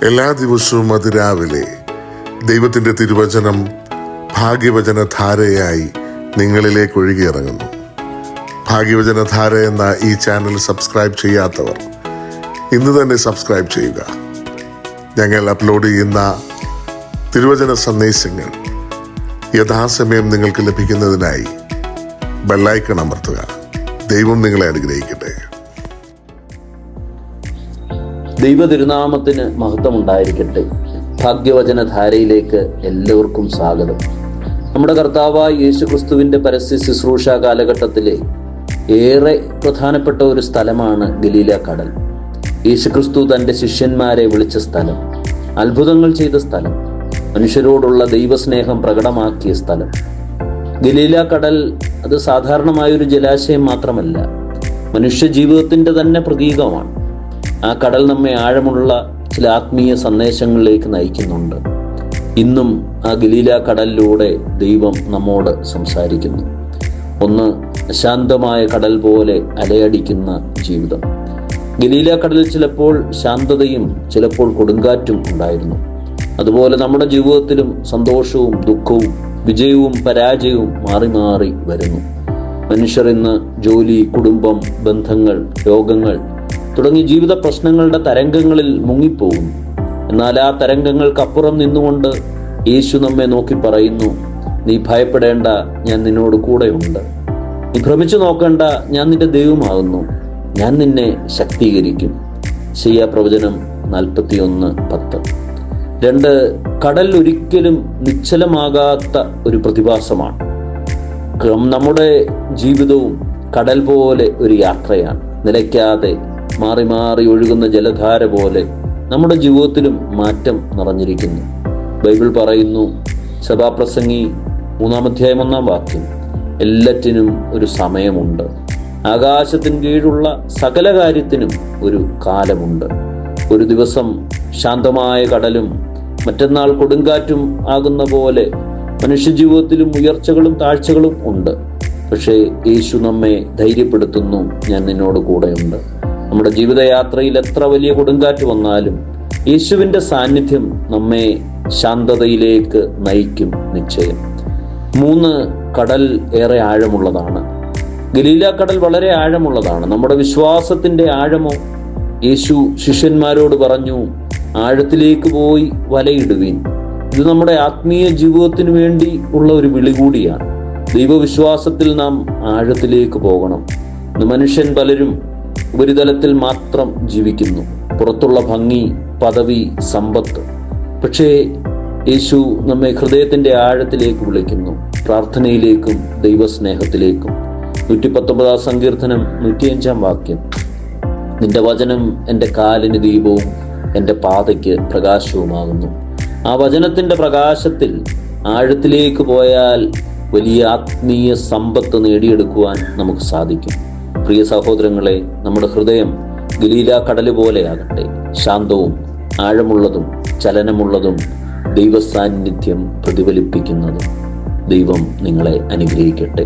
എല്ലാ ദിവസവും അതിരാവിലെ ദൈവത്തിൻ്റെ തിരുവചനം ഭാഗ്യവചനധാരയായി നിങ്ങളിലേക്ക് ഒഴുകിയിറങ്ങുന്നു. ഭാഗ്യവചനധാര എന്ന ഈ ചാനൽ സബ്സ്ക്രൈബ് ചെയ്യാത്തവർ ഇന്ന് തന്നെ സബ്സ്ക്രൈബ് ചെയ്യുക. ഞങ്ങൾ അപ്ലോഡ് ചെയ്യുന്ന തിരുവചന സന്ദേശങ്ങൾ യഥാസമയം നിങ്ങൾക്ക് ലഭിക്കുന്നതിനായി ബെല്ലൈക്കൺ അമർത്തുക. ദൈവം നിങ്ങളെ അനുഗ്രഹിക്കട്ടെ. ദൈവ തിരുനാമത്തിന് മഹത്വമുണ്ടായിരിക്കട്ടെ. ഭാഗ്യവചനധാരയിലേക്ക് എല്ലാവർക്കും സ്വാഗതം. നമ്മുടെ കർത്താവായ യേശു ക്രിസ്തുവിൻ്റെ പരസ്യ ശുശ്രൂഷ കാലഘട്ടത്തിലെ ഏറെ പ്രധാനപ്പെട്ട ഒരു സ്ഥലമാണ് ഗലീല കടൽ. യേശു ക്രിസ്തു തൻ്റെ ശിഷ്യന്മാരെ വിളിച്ച സ്ഥലം, അത്ഭുതങ്ങൾ ചെയ്ത സ്ഥലം, മനുഷ്യരോടുള്ള ദൈവസ്നേഹം പ്രകടമാക്കിയ സ്ഥലം. ഗലീല കടൽ അത് സാധാരണമായൊരു ജലാശയം മാത്രമല്ല, മനുഷ്യ ജീവിതത്തിൻ്റെ തന്നെ പ്രതീകമാണ്. ആ കടൽ നമ്മെ ആഴമുള്ള ചില ആത്മീയ സന്ദേശങ്ങളിലേക്ക് നയിക്കുന്നുണ്ട്. ഇന്നും ആ ഗലീല കടലിലൂടെ ദൈവം നമ്മോട് സംസാരിക്കുന്നു. ഒന്ന്, ശാന്തമായ കടൽ പോലെ അലയടിക്കുന്ന ജീവിതം. ഗലീല കടലിൽ ചിലപ്പോൾ ശാന്തതയും ചിലപ്പോൾ കൊടുങ്കാറ്റും ഉണ്ടായിരുന്നു. അതുപോലെ നമ്മുടെ ജീവിതത്തിലും സന്തോഷവും ദുഃഖവും വിജയവും പരാജയവും മാറി മാറി വരുന്നു. മനുഷ്യർ ഇന്ന് ജോലി, കുടുംബം, ബന്ധങ്ങൾ, രോഗങ്ങൾ തുടങ്ങി ജീവിത പ്രശ്നങ്ങളുടെ തരംഗങ്ങളിൽ മുങ്ങിപ്പോകുന്നു. എന്നാൽ ആ തരംഗങ്ങൾക്കപ്പുറം നിന്നുകൊണ്ട് യേശു നമ്മെ നോക്കി പറയുന്നു, നീ ഭയപ്പെടേണ്ട, ഞാൻ നിന്നോട് കൂടെയുണ്ട്. നീ ഭ്രമിച്ചു നോക്കേണ്ട, ഞാൻ നിന്റെ ദൈവമാകുന്നു. ഞാൻ നിന്നെ ശക്തീകരിക്കും. ശയ്യാ പ്രവചനം 41:10. 2, കടൽ ഒരിക്കലും നിശ്ചലമാകാത്ത ഒരു പ്രതിഭാസമാണ്. നമ്മുടെ ജീവിതവും കടൽ പോലെ ഒരു യാത്രയാണ്. നിലയ്ക്കാതെ മാറി മാറി ഒഴുകുന്ന ജലധാര പോലെ നമ്മുടെ ജീവിതത്തിലും മാറ്റം നിറഞ്ഞിരിക്കുന്നു. ബൈബിൾ പറയുന്നു, സഭാപ്രസംഗി 3:1 എല്ലാറ്റിനും ഒരു സമയമുണ്ട്. ആകാശത്തിന് കീഴുള്ള സകല കാര്യത്തിനും ഒരു കാലമുണ്ട്. ഒരു ദിവസം ശാന്തമായ കടലും മറ്റന്നാൾ കൊടുങ്കാറ്റും ആകുന്ന പോലെ മനുഷ്യജീവിതത്തിലും ഉയർച്ചകളും താഴ്ചകളും ഉണ്ട്. പക്ഷേ യേശു നമ്മെ ധൈര്യപ്പെടുത്തുന്നു, ഞാൻ നിന്നോട് കൂടെയുണ്ട്. നമ്മുടെ ജീവിതയാത്രയിൽ എത്ര വലിയ കൊടുങ്കാറ്റ് വന്നാലും യേശുവിൻ്റെ സാന്നിധ്യം നമ്മെ ശാന്തതയിലേക്ക് നയിക്കും നിശ്ചയം. 3, കടൽ ഏറെ ആഴമുള്ളതാണ്. ഗലീല കടൽ വളരെ ആഴമുള്ളതാണ്. നമ്മുടെ വിശ്വാസത്തിൻ്റെ ആഴമോ? യേശു ശിഷ്യന്മാരോട് പറഞ്ഞു, ആഴത്തിലേക്ക് പോയി വലയിടുവീൻ. ഇത് നമ്മുടെ ആത്മീയ ജീവിതത്തിന് വേണ്ടി ഉള്ള ഒരു വിളി കൂടിയാണ്. ദൈവവിശ്വാസത്തിൽ നാം ആഴത്തിലേക്ക് പോകണം. മനുഷ്യൻ പലരും ഉപരിതലത്തിൽ മാത്രം ജീവിക്കുന്നു, പുറത്തുള്ള ഭംഗി, പദവി, സമ്പത്ത്. പക്ഷേ യേശു നമ്മെ ഹൃദയത്തിൻ്റെ ആഴത്തിലേക്ക് വിളിക്കുന്നു, പ്രാർത്ഥനയിലേക്കും ദൈവസ്നേഹത്തിലേക്കും. 119 സങ്കീർത്തനം 105 നിന്റെ വചനം എൻ്റെ കാലിന് ദീപവും എൻ്റെ പാതയ്ക്ക് പ്രകാശവുമാകുന്നു. ആ വചനത്തിൻ്റെ പ്രകാശത്തിൽ ആഴത്തിലേക്ക് പോയാൽ വലിയ ആത്മീയ സമ്പത്ത് നേടിയെടുക്കുവാൻ നമുക്ക് സാധിക്കും. പ്രിയ സഹോദരങ്ങളെ, നമ്മുടെ ഹൃദയം ഗലീല കടല് പോലെയാകട്ടെ, ശാന്തവും ആഴമുള്ളതും ചലനമുള്ളതും ദൈവസാന്നിധ്യം പ്രതിഫലിപ്പിക്കുന്നതും. ദൈവം നിങ്ങളെ അനുഗ്രഹിക്കട്ടെ.